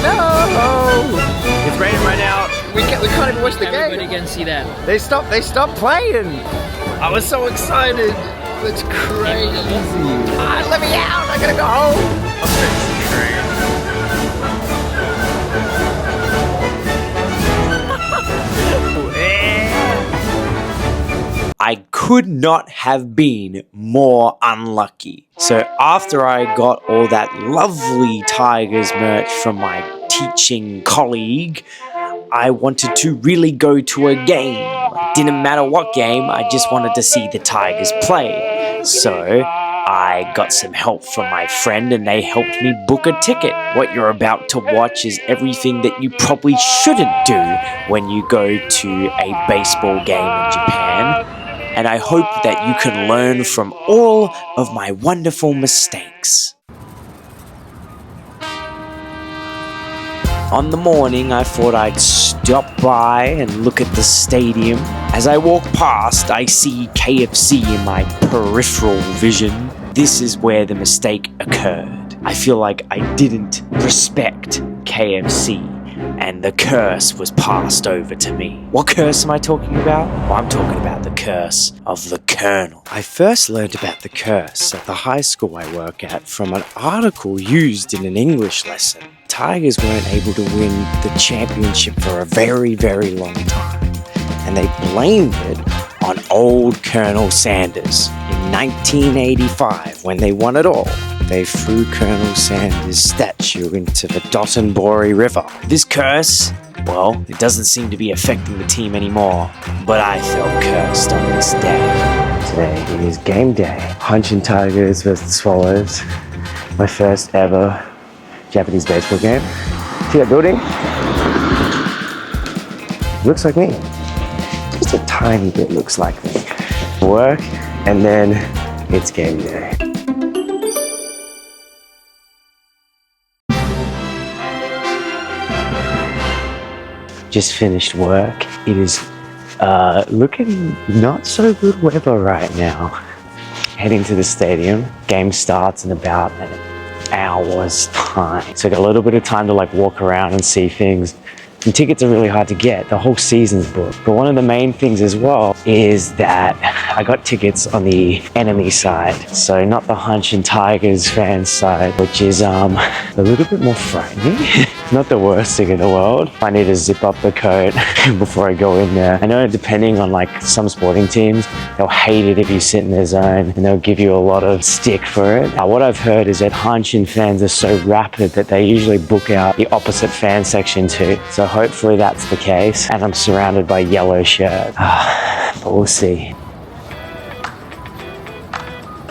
no! It's raining right now. We can't even watch the game. Everybody can see that. They stopped playing. I was so excited. That's crazy. Let me out. I gotta go home. I'm fixing the train. I could not have been more unlucky. So after I got all that lovely Tigers merch from my teaching colleague, I wanted to really go to a game. Didn't matter what game, I just wanted to see the Tigers play. So I got some help from my friend and they helped me book a ticket. What you're about to watch is everything that you probably shouldn't do when you go to a baseball game in Japan. And I hope that you can learn from all of my wonderful mistakes. On the morning, I thought I'd stop by and look at the stadium. As I walk past, I see KFC in my peripheral vision. This is where the mistake occurred. I feel like I didn't respect KFC. And the curse was passed over to me. What curse am I talking about? Well, I'm talking about the curse of the Colonel. I first learned about the curse at the high school I work at from an article used in an English lesson. Tigers weren't able to win the championship for a very, very long time. And they blamed it on old Colonel Sanders. In 1985, when they won it all, they threw Colonel Sanders' statue into the Dotonbori River. This curse, well, it doesn't seem to be affecting the team anymore, but I felt cursed on this day. Today is game day. Hanshin Tigers versus Swallows. My first ever Japanese baseball game. See that building? Looks like me. Just a tiny bit looks like me. Work, and then it's game day. Just finished work. It is looking not so good weather right now. Heading to the stadium. Game starts in about an hour's time. So I got a little bit of time to walk around and see things. And tickets are really hard to get. The whole season's booked. But one of the main things as well is that I got tickets on the enemy side. So not the Hanshin Tigers fans side, which is a little bit more frightening. Not the worst thing in the world. I need to zip up the coat before I go in there. I know depending on some sporting teams, they'll hate it if you sit in their zone and they'll give you a lot of stick for it. What I've heard is that Hanshin fans are so rapid that they usually book out the opposite fan section too. So hopefully that's the case. And I'm surrounded by yellow shirts. But we'll see.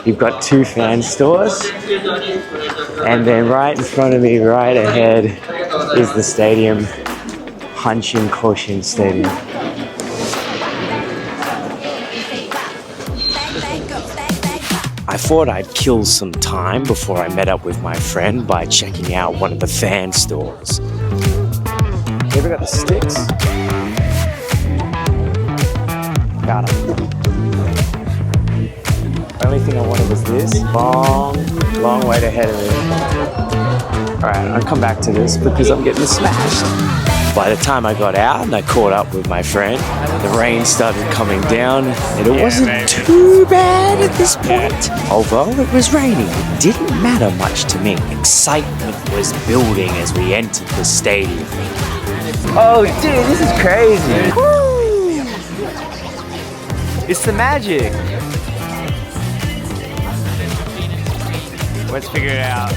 You've got two fan stores, and then right in front of me, right ahead, is the stadium, Hanshin Koshien Stadium. I thought I'd kill some time before I met up with my friend by checking out one of the fan stores. You ever got the sticks? Got them. The only thing I wanted was this. Long way ahead of it. Alright, I'll come back to this because I'm getting smashed. By the time I got out and I caught up with my friend, the rain started coming down and it wasn't too bad at this point. Although it was raining, it didn't matter much to me. Excitement was building as we entered the stadium. Oh dude, this is crazy. Woo! It's the magic. Let's figure it out.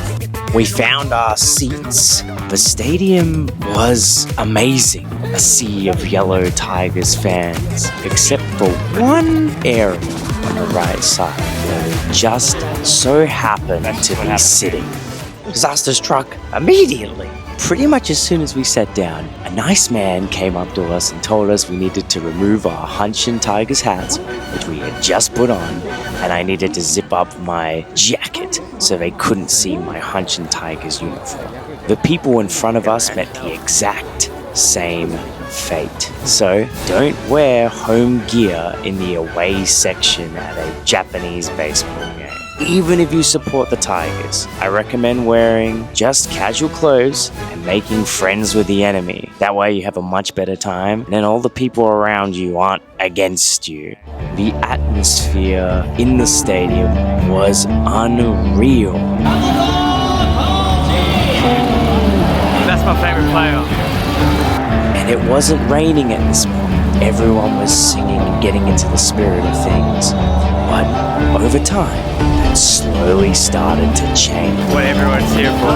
We found our seats. The stadium was amazing. A sea of yellow Tigers fans, except for one area on the right side where we just so happened to be sitting. Disaster struck immediately. Pretty much as soon as we sat down, a nice man came up to us and told us we needed to remove our Hanshin Tigers hats, which we had just put on, and I needed to zip up my jacket so they couldn't see my Hanshin Tigers uniform. The people in front of us met the exact same fate. So don't wear home gear in the away section at a Japanese baseball game. even if you support the Tigers, I recommend wearing just casual clothes and making friends with the enemy. That way you have a much better time, and then all the people around you aren't against you. The atmosphere in the stadium was unreal. That's my favorite player. And it wasn't raining at this point. Everyone was singing and getting into the spirit of things. But over time, that slowly started to change. What everyone's here for.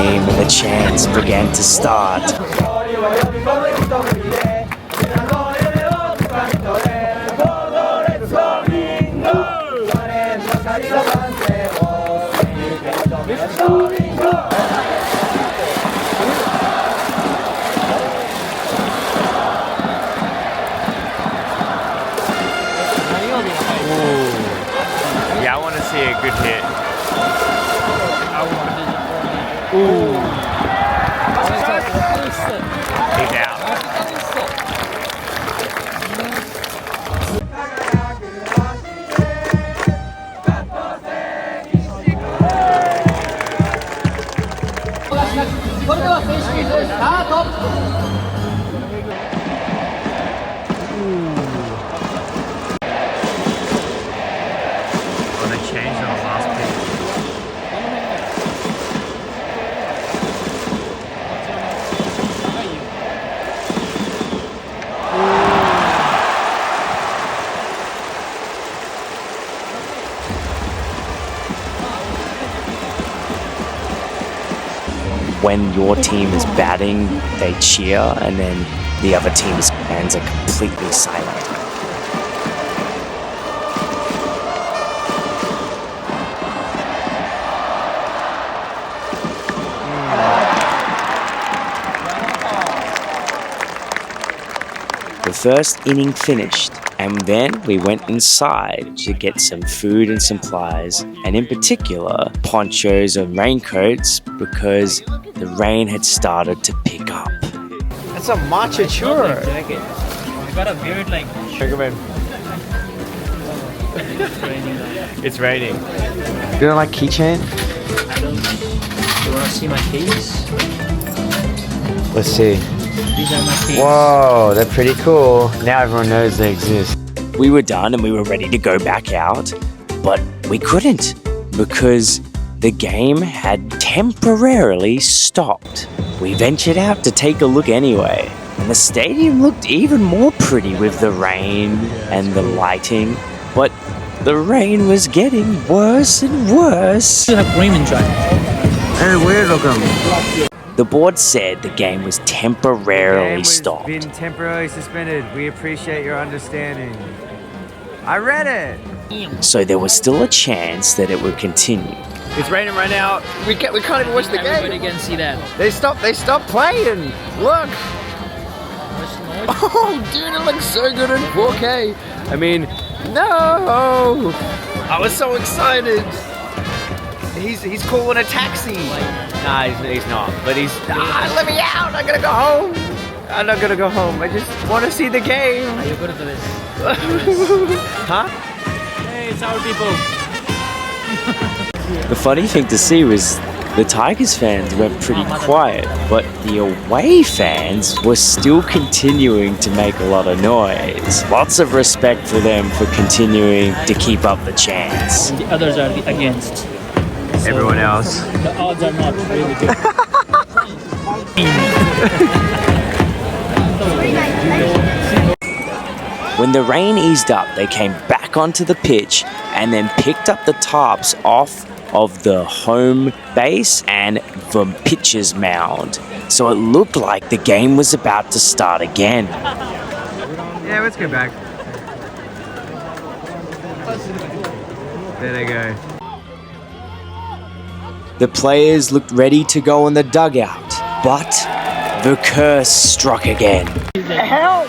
And the chants began to start. Yeah, I want to see a good hit. He's out. Oh, they changed on the last pick. When your team is batting, they cheer, and then the other team's fans are completely silent. The first inning finished, and then we went inside to get some food and supplies, and in particular, ponchos and raincoats, because the rain had started to pick up. That's a matcha churro. Jacket. You got a beard like. Sugarman. It's raining. You don't like keychain? I don't. You wanna see my keys? Let's see. These are my keys. Whoa, they're pretty cool. Now everyone knows they exist. We were done and we were ready to go back out, but we couldn't because the game had temporarily stopped. We ventured out to take a look anyway, and the stadium looked even more pretty with the rain and the lighting, but the rain was getting worse and worse. You have green and dry. Hey, weird looking. The board said the game was temporarily stopped. Been temporarily suspended. We appreciate your understanding. I read it. So there was still a chance that it would continue. It's raining right now. We can't even watch the Everybody game. can see that. They stopped playing. Look. What's the noise? Oh, dude, it looks so good in 4K. I mean, no. I was so excited. He's calling a taxi. Nah, he's not. But let me out. I'm gonna go home. I'm not gonna go home. I just want to see the game. Are you good at this? Huh? Hey, it's our people. The funny thing to see was the Tigers fans went pretty quiet, but the away fans were still continuing to make a lot of noise. Lots of respect for them for continuing to keep up the chants. The others are against. So Everyone else. the odds are not really good. When the rain eased up, they came back onto the pitch and then picked up the tarps off of the home base and the pitcher's mound. So it looked like the game was about to start again. Yeah, let's go back. There they go. The players looked ready to go in the dugout, but the curse struck again. Help!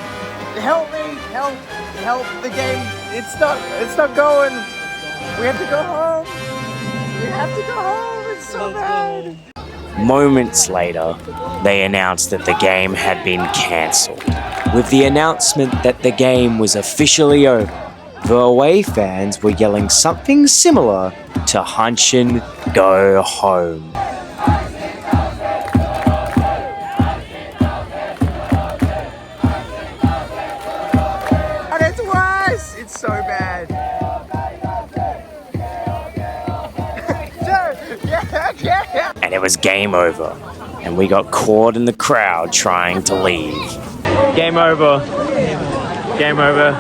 Help me! Help! The game. It's not going. We have to go home. We have to go home. It's so bad. Moments later, they announced that the game had been cancelled. With the announcement that the game was officially over, The away fans were yelling something similar to Hanshin Go Home. And it's worse! It's so bad. And it was game over. And we got caught in the crowd trying to leave. Game over. Game over.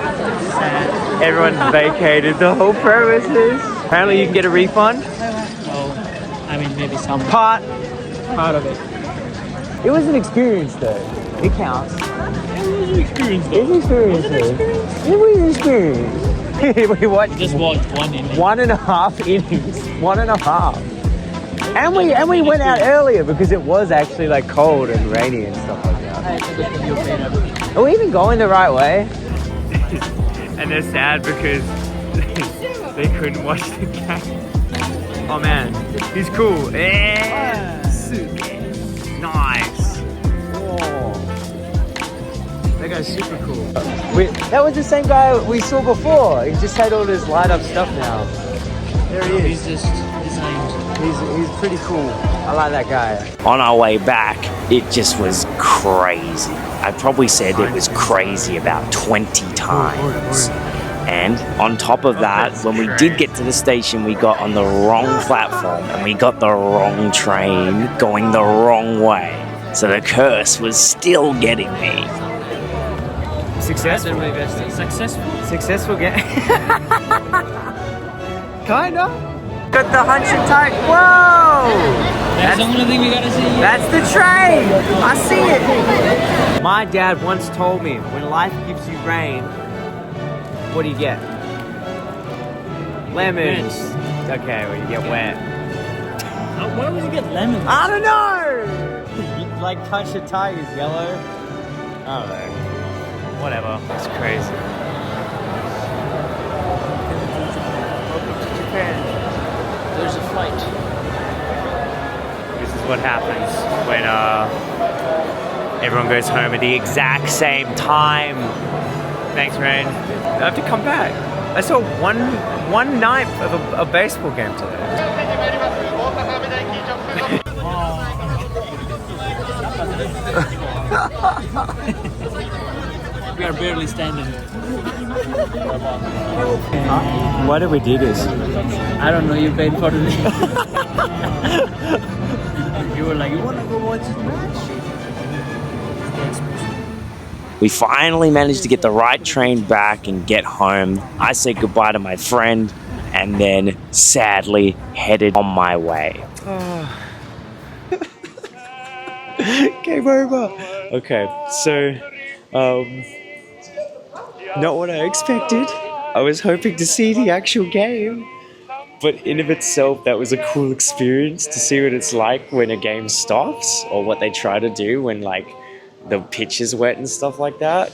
Everyone vacated the whole premises. Apparently you can get a refund. Oh, I mean, maybe some Part of it. It was an experience though. It counts. It was an experience though. It's an experience though. It was an experience. We watched Just watched one inning. 1.5 innings. 1.5. And we went out earlier because it was actually like cold and rainy and stuff like that. Are we even going the right way? And they're sad because they couldn't watch the game. Oh man, he's cool. Yeah. Nice. Oh. That guy's super cool. That was the same guy we saw before. He just had all this light up stuff now. There he is. He's just designed. He's pretty cool. I like that guy. On our way back, it just was crazy. I probably said it was crazy about 20 times. And on top of that, when we did get to the station, we got on the wrong platform and we got the wrong train going the wrong way. So the curse was still getting me. Successful. Successful game. Kinda. Got the Hanshin Tigers. Whoa! That's the only thing we gotta see. That's the train. I see it. My dad once told me, when life gives you rain, what do you get? Lemons. Okay, well you get wet. Why would you get lemons? I don't know. You like Hanshin Tigers yellow? I don't know. Whatever. It's crazy. Welcome to Japan. There's a flight. This is what happens when everyone goes home at the exact same time. Thanks, Rain. I have to come back. I saw one ninth of a baseball game today. We are barely standing. Why did we do this? I don't know, you paid for the You were like, you wanna go watch the match? We finally managed to get the right train back and get home. I said goodbye to my friend and then sadly headed on my way. Game over. Okay, so not what I expected. I was hoping to see the actual game, but in of itself that was a cool experience to see what it's like when a game stops or what they try to do when like the pitch is wet and stuff like that.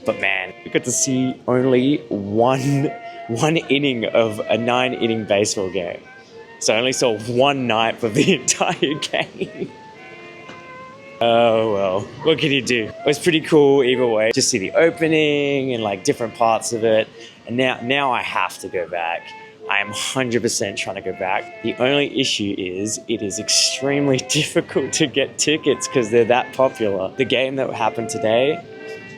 But man, we got to see only one inning of a 9-inning baseball game. So I only saw one ninth of the entire game. Oh well, what can you do? It was pretty cool either way. Just see the opening and like different parts of it. And now I have to go back. I am 100% trying to go back. The only issue is it is extremely difficult to get tickets because they're that popular. The game that happened today,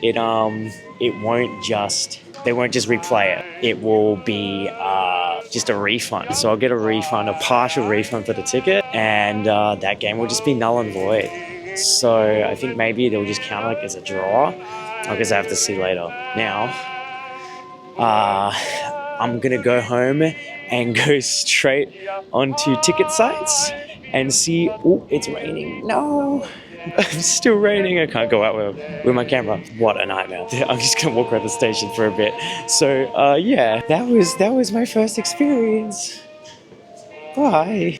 they won't just replay it. It will be just a refund. So I'll get a refund, a partial refund for the ticket, and that game will just be null and void. So I think maybe they'll just count like as a draw. I guess I have to see later. Now, I'm gonna go home and go straight onto ticket sites and see. Oh, it's raining. No, it's still raining. I can't go out with my camera. What a nightmare. I'm just gonna walk around the station for a bit. So yeah, that was my first experience. Bye.